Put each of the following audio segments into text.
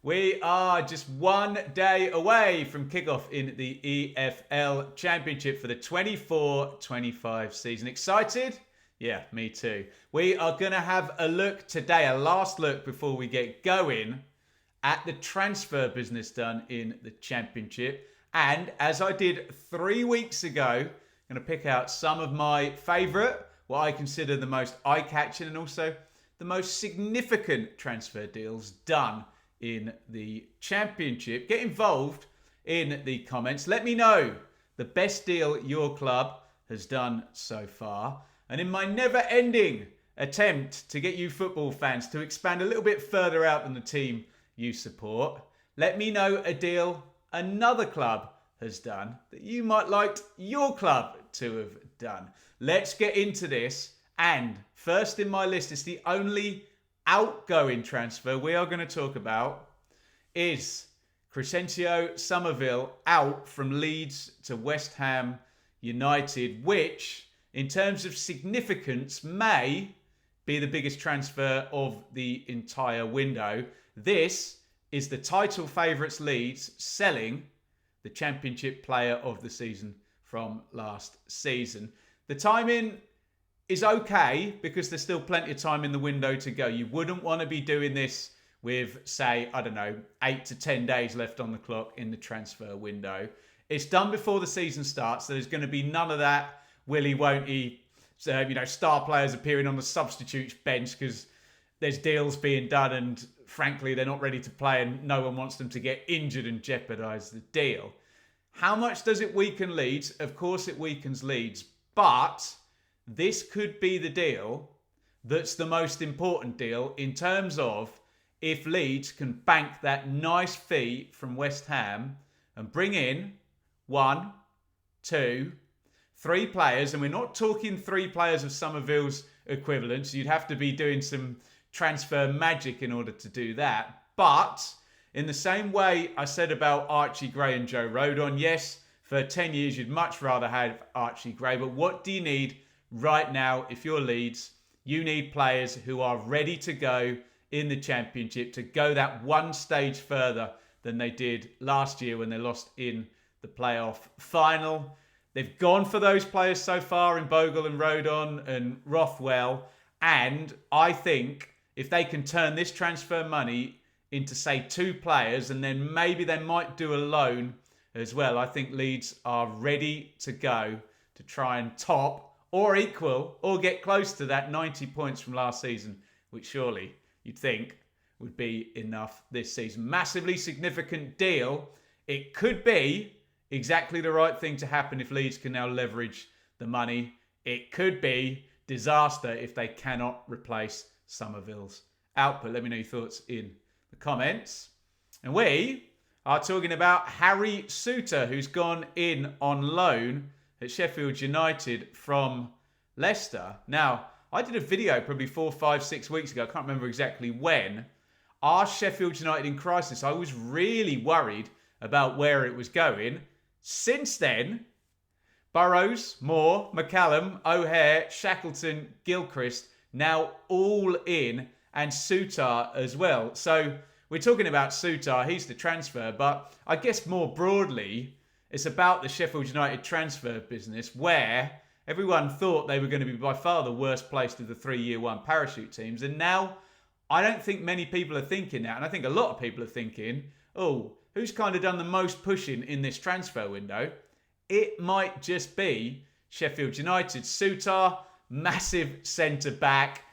We are just one day away from kickoff in the EFL Championship for the 24-25 season. Excited? Yeah, me too. We are going to have a look today, a last look before we get going at the transfer business done in the Championship. And as I did 3 weeks ago, I'm going to pick out some of my favourite, what I consider the most eye-catching and also the most significant transfer deals done in the Championship. Get involved in the comments. Let me know the best deal your club has done so far. And in my never-ending attempt to get you football fans to expand a little bit further out than the team you support, let me know a deal another club has done that you might like your club to have done. Let's get into this. And first in my list is the only outgoing transfer we are going to talk about is Crysencio Summerville out from Leeds to West Ham United, which in terms of significance may be the biggest transfer of the entire window. This is the title favourites Leeds selling the Championship player of the season from last season. The timing is okay because there's still plenty of time in the window to go. You wouldn't want to be doing this with, say, 8 to 10 days left on the clock in the transfer window. It's done before the season starts, so there's going to be none of that willy won't he, star players appearing on the substitutes bench because there's deals being done and frankly they're not ready to play and no one wants them to get injured and jeopardise the deal. How much does it weaken Leeds? Of course it weakens Leeds, but this could be the deal that's the most important deal in terms of if Leeds can bank that nice fee from West Ham and bring in 1, 2, 3 players. And we're not talking 3 players of Summerville's equivalents. You'd have to be doing some transfer magic in order to do that. But in the same way I said about Archie Gray and Joe Rodon, yes, for 10 years you'd much rather have Archie Gray. But what do you need right now if you're Leeds? You need players who are ready to go in the Championship to go that one stage further than they did last year when they lost in the playoff final. They've gone for those players so far in Bogle and Rodon and Rothwell. And I think if they can turn this transfer money into, say, 2 players and then maybe they might do a loan as well, I think Leeds are ready to go to try and top or equal or get close to that 90 points from last season, which surely you'd think would be enough this season. Massively significant deal. It could be exactly the right thing to happen if Leeds can now leverage the money. It could be disaster if they cannot replace Summerville's output. Let me know your thoughts in the comments. And we are talking about Harry Souttar, who's gone in on loan at Sheffield United from Leicester. Now, I did a video probably 4, 5, 6 weeks ago. I can't remember exactly when. Are Sheffield United in crisis? I was really worried about where it was going. Since then, Burrows, Moore, McCallum, O'Hare, Shackleton, Gilchrist, now all in, and Souttar as well. So we're talking about Souttar. He's the transfer. But I guess more broadly, it's about the Sheffield United transfer business where everyone thought they were going to be by far the worst placed of the 3-year one parachute teams. And now I don't think many people are thinking that. And I think a lot of people are thinking, oh, who's kind of done the most pushing in this transfer window? It might just be Sheffield United. Souttar, massive centre-back,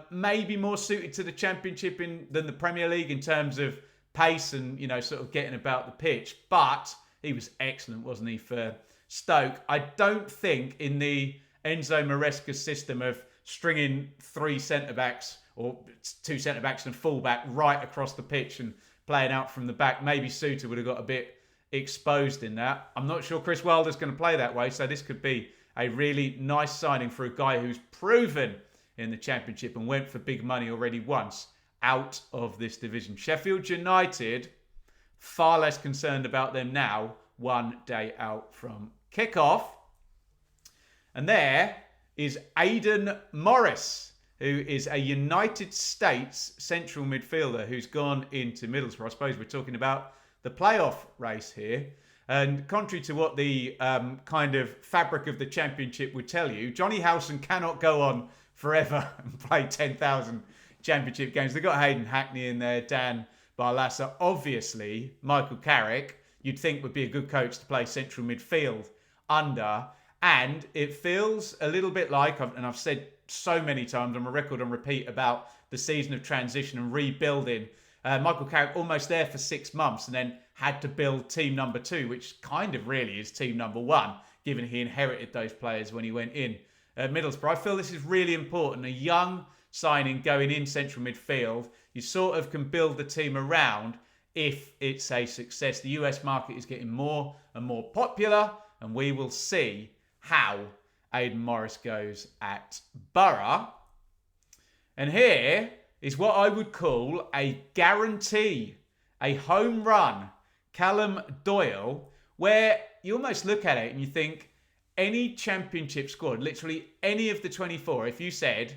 maybe more suited to the Championship than the Premier League in terms of pace and, sort of getting about the pitch. But he was excellent, wasn't he, for Stoke? I don't think in the Enzo Maresca system of stringing 3 centre-backs or 2 centre-backs and a full-back right across the pitch and playing out from the back, maybe Souttar would have got a bit exposed in that. I'm not sure Chris Wilder's going to play that way, so this could be a really nice signing for a guy who's proven in the Championship and went for big money already once out of this division. Sheffield United, far less concerned about them now, 1 day out from kickoff. And there is Aidan Morris, who is a United States central midfielder who's gone into Middlesbrough. I suppose we're talking about the playoff race here. And contrary to what the kind of fabric of the Championship would tell you, Johnny Howson cannot go on forever and play 10,000 Championship games. They've got Hayden Hackney in there, Dan Barlaser. Obviously, Michael Carrick, you'd think would be a good coach to play central midfield under. And it feels a little bit like, and I've said so many times, I'm a record on repeat about the season of transition and rebuilding. Michael Carrick almost there for 6 months and then had to build team number 2, which kind of really is team number 1, given he inherited those players when he went in Middlesbrough. I feel this is really important. A young signing going in central midfield, you sort of can build the team around if it's a success. The US market is getting more and more popular, and we will see how Aidan Morris goes at Borough. And here is what I would call a guarantee, a home run, Callum Doyle, where you almost look at it and you think any Championship squad, literally any of the 24, if you said,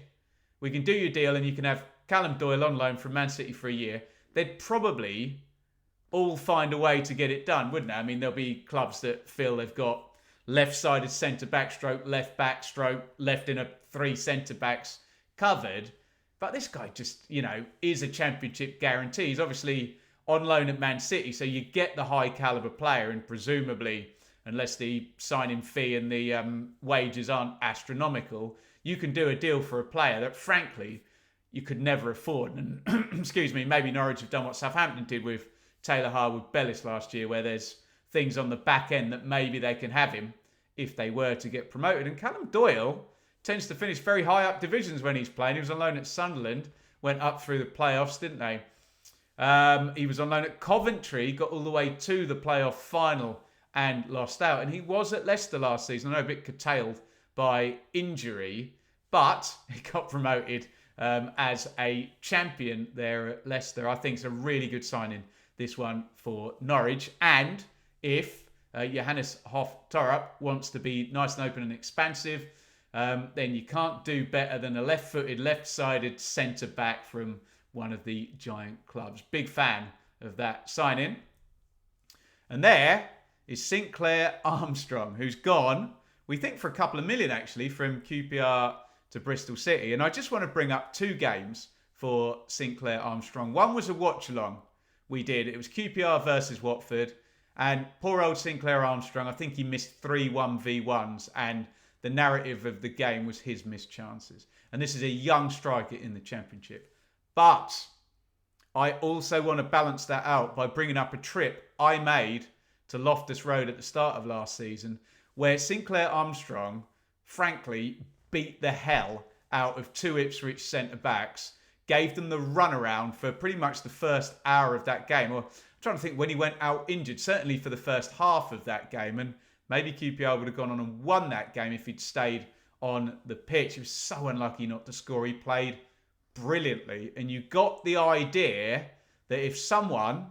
we can do your deal and you can have Callum Doyle on loan from Man City for a year, they'd probably all find a way to get it done, wouldn't they? I mean, there'll be clubs that feel they've got left-sided centre-back stroke, left-back stroke, left in a 3 centre-backs covered. But this guy just, is a Championship guarantee. He's obviously on loan at Man City, so you get the high-calibre player, and presumably, unless the signing fee and the wages aren't astronomical, you can do a deal for a player that, frankly, you could never afford. And, excuse me, maybe Norwich have done what Southampton did with Taylor Harwood-Bellis last year, where there's things on the back end that maybe they can have him if they were to get promoted. And Callum Doyle tends to finish very high up divisions when he's playing. He was on loan at Sunderland, went up through the playoffs, didn't they? He was on loan at Coventry, got all the way to the playoff final and lost out. And he was at Leicester last season. I know, a bit curtailed by injury, but he got promoted as a champion there at Leicester. I think it's a really good signing, this one for Norwich. And if Johannes Hoff-Torp wants to be nice and open and expansive, then you can't do better than a left-footed, left-sided centre-back from one of the giant clubs. Big fan of that signing. And there is Sinclair Armstrong, who's gone, we think for a couple of million actually, from QPR to Bristol City. And I just want to bring up 2 games for Sinclair Armstrong. One was a watch-along we did. It was QPR versus Watford. And poor old Sinclair Armstrong, I think he missed 3 1v1s, and the narrative of the game was his missed chances. And this is a young striker in the Championship. But I also want to balance that out by bringing up a trip I made to Loftus Road at the start of last season, where Sinclair Armstrong, frankly, beat the hell out of 2 Ipswich centre-backs, gave them the runaround for pretty much the first hour of that game. Or I'm trying to think when he went out injured, certainly for the first half of that game. And maybe QPR would have gone on and won that game if he'd stayed on the pitch. He was so unlucky not to score. He played brilliantly. And you got the idea that if someone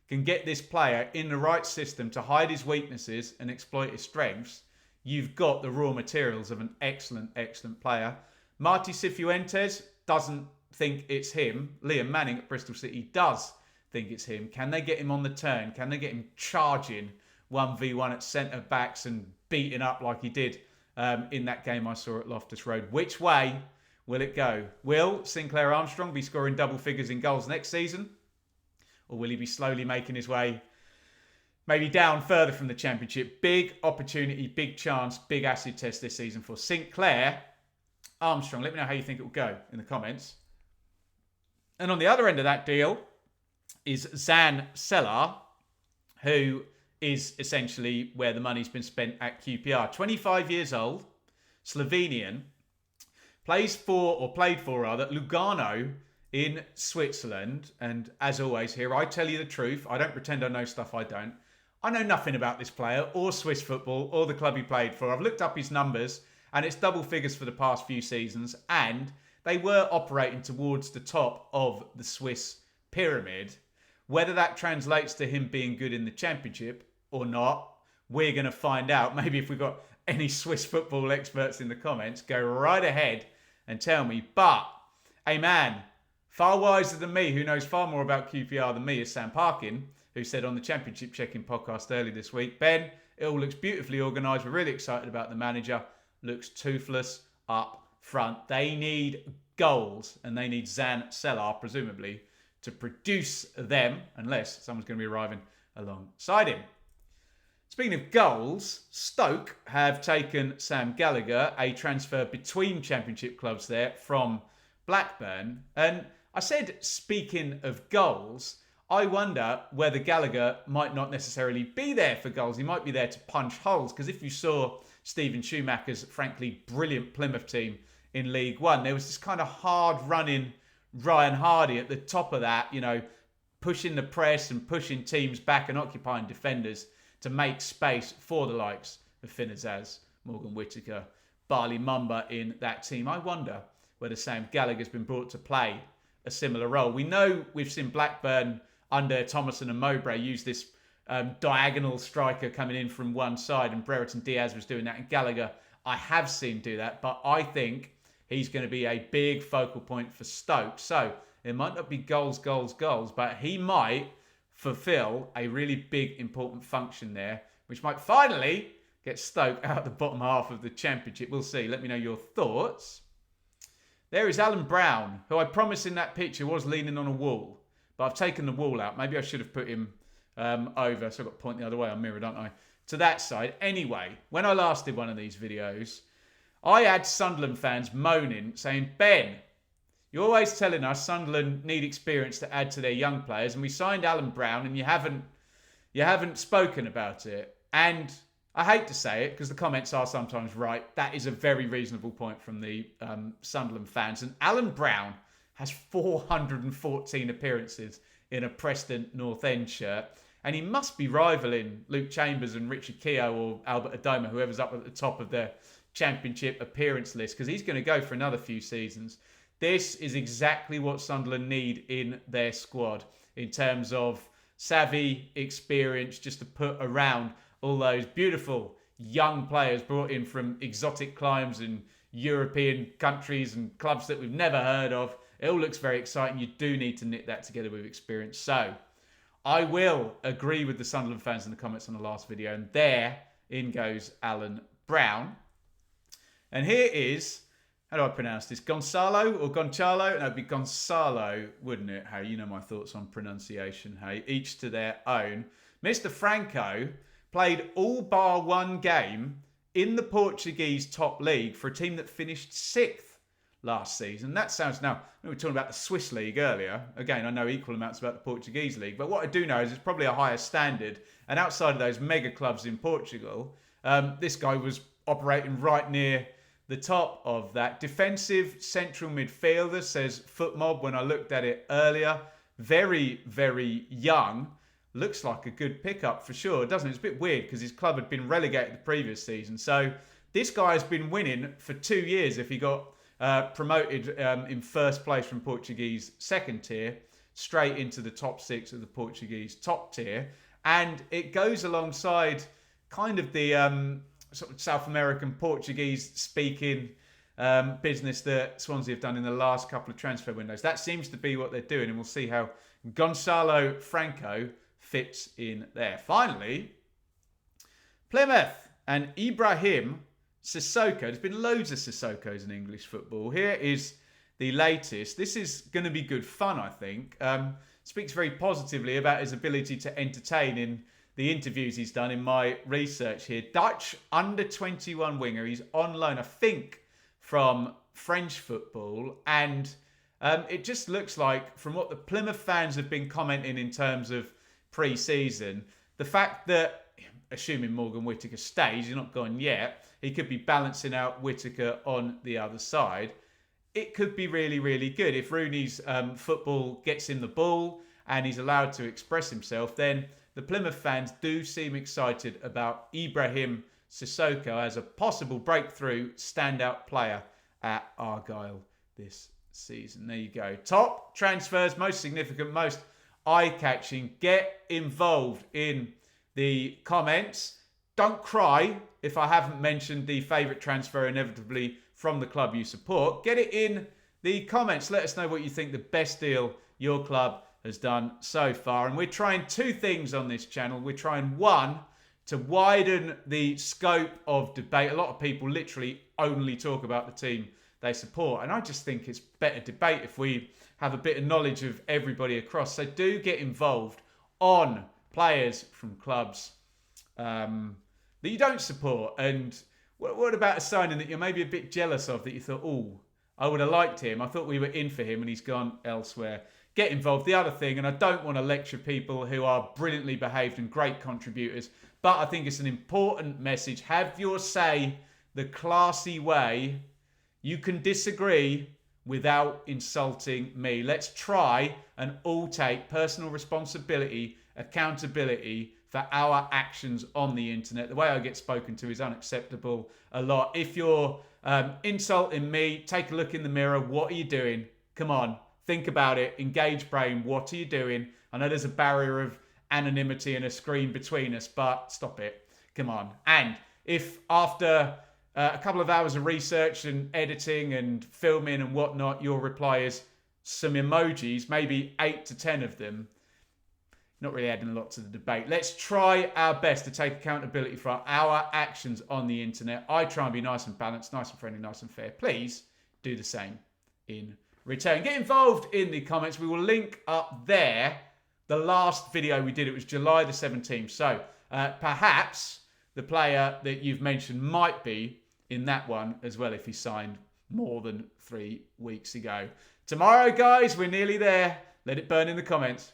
can get this player in the right system to hide his weaknesses and exploit his strengths, you've got the raw materials of an excellent, excellent player. Marty Cifuentes doesn't think it's him. Liam Manning at Bristol City does think it's him. Can they get him on the turn? Can they get him charging 1v1 at centre-backs and beating up like he did in that game I saw at Loftus Road? Which way will it go? Will Sinclair Armstrong be scoring double figures in goals next season? Or will he be slowly making his way maybe down further from the Championship? Big opportunity, big chance, big acid test this season for Sinclair Armstrong. Let me know how you think it will go in the comments. And on the other end of that deal is Zan Celar, who is essentially where the money's been spent at QPR. 25 years old, Slovenian, played for Lugano in Switzerland. And as always here, I tell you the truth. I don't pretend I know stuff I don't. I know nothing about this player or Swiss football or the club he played for. I've looked up his numbers and it's double figures for the past few seasons, and they were operating towards the top of the Swiss pyramid. Whether that translates to him being good in the Championship or not, we're going to find out. Maybe if we've got any Swiss football experts in the comments, go right ahead and tell me. But a man far wiser than me, who knows far more about QPR than me, is Sam Parkin, who said on the Championship Check-In podcast earlier this week, Ben, it all looks beautifully organised. We're really excited about the manager. Looks toothless up front. They need goals, and they need Zan Celar, presumably, to produce them, unless someone's going to be arriving alongside him. Speaking of goals, Stoke have taken Sam Gallagher, a transfer between Championship clubs there from Blackburn. And I said, speaking of goals, I wonder whether Gallagher might not necessarily be there for goals. He might be there to punch holes, because if you saw Stephen Schumacher's frankly brilliant Plymouth team in League One, there was this kind of hard-running Ryan Hardy at the top of that, you know, pushing the press and pushing teams back and occupying defenders to make space for the likes of Finn Azaz, Morgan Whittaker, Barley Mumba in that team. I wonder whether Sam Gallagher's been brought to play a similar role. We know we've seen Blackburn under Thomason and Mowbray use this diagonal striker coming in from one side, and Brereton Diaz was doing that, and Gallagher I have seen do that, but I think he's going to be a big focal point for Stoke. So it might not be goals, but he might fulfill a really big, important function there, which might finally get Stoke out the bottom half of the Championship. We'll see. Let me know your thoughts. There is Alan Browne, who I promised in that picture was leaning on a wall, but I've taken the wall out. Maybe I should have put him over, so I've got to point the other way. I'm mirrored, aren't I? To that side. Anyway, when I last did one of these videos, I had Sunderland fans moaning, saying, Ben, you're always telling us Sunderland need experience to add to their young players, and we signed Alan Browne, and you haven't spoken about it. And I hate to say it, because the comments are sometimes right. That is a very reasonable point from the Sunderland fans. And Alan Browne has 414 appearances in a Preston North End shirt. And he must be rivaling Luke Chambers and Richard Keogh or Albert Adoma, whoever's up at the top of the Championship appearance list, because he's going to go for another few seasons. This is exactly what Sunderland need in their squad in terms of savvy experience, just to put around all those beautiful young players brought in from exotic climes and European countries and clubs that we've never heard of. It all looks very exciting. You do need to knit that together with experience. So I will agree with the Sunderland fans in the comments on the last video. And there in goes Alan Browne. And here is, how do I pronounce this? Goncalo or Goncalo? No, it'd be Goncalo, wouldn't it? Hey, you know my thoughts on pronunciation. Hey, each to their own. Mr. Franco played all bar one game in the Portuguese top league for a team that finished 6th last season. That sounds, now, we were talking about the Swiss league earlier. Again, I know equal amounts about the Portuguese league, but what I do know is it's probably a higher standard. And outside of those mega clubs in Portugal, this guy was operating right near the top of that. Defensive central midfielder, says Footmob when I looked at it earlier. Very, very young. Looks like a good pickup for sure, doesn't it? It's a bit weird because his club had been relegated the previous season. So this guy has been winning for 2 years if he got promoted in first place from Portuguese second tier straight into the top 6 of the Portuguese top tier. And it goes alongside kind of the sort of South American Portuguese speaking business that Swansea have done in the last couple of transfer windows. That seems to be what they're doing, and we'll see how Goncalo Franco fits in there. Finally, Plymouth and Ibrahim Cissoko. There's been loads of Sissokos in English football. Here is the latest. This is going to be good fun, I think. Speaks very positively about his ability to entertain in the interviews he's done in my research here. Dutch under-21 winger. He's on loan, I think, from French football. And it just looks like, from what the Plymouth fans have been commenting in terms of pre-season, the fact that, assuming Morgan Whittaker stays, he's not gone yet, he could be balancing out Whittaker on the other side. It could be really, really good. If Rooney's football gets him the ball and he's allowed to express himself, then the Plymouth fans do seem excited about Ibrahim Cissoko as a possible breakthrough standout player at Argyle this season. There you go. Top transfers, most significant, most eye-catching. Get involved in the comments. Don't cry if I haven't mentioned the favourite transfer inevitably from the club you support. Get it in the comments. Let us know what you think the best deal your club has done so far. And we're trying two things on this channel. We're trying, one, to widen the scope of debate. A lot of people literally only talk about the team they support. And I just think it's better debate if we have a bit of knowledge of everybody across. So do get involved on players from clubs that you don't support. And what about a signing that you're maybe a bit jealous of, that you thought, oh, I would have liked him. I thought we were in for him and he's gone elsewhere. Get involved. The other thing, and I don't want to lecture people who are brilliantly behaved and great contributors, but I think it's an important message. Have your say the classy way. You can disagree without insulting me. Let's try and all take personal responsibility, accountability for our actions on the internet. The way I get spoken to is unacceptable a lot. If you're insulting me, take a look in the mirror. What are you doing? Come on, think about it. Engage brain. What are you doing? I know there's a barrier of anonymity and a screen between us, but stop it. Come on. And if after a couple of hours of research and editing and filming and whatnot, your reply is some emojis, maybe 8 to 10 of them, not really adding a lot to the debate. Let's try our best to take accountability for our actions on the internet. I try and be nice and balanced, nice and friendly, nice and fair. Please do the same in return. Get involved in the comments. We will link up there the last video we did. It was July the 17th. So perhaps the player that you've mentioned might be in that one as well if he signed more than 3 weeks ago. Tomorrow, guys, we're nearly there. Let it burn in the comments.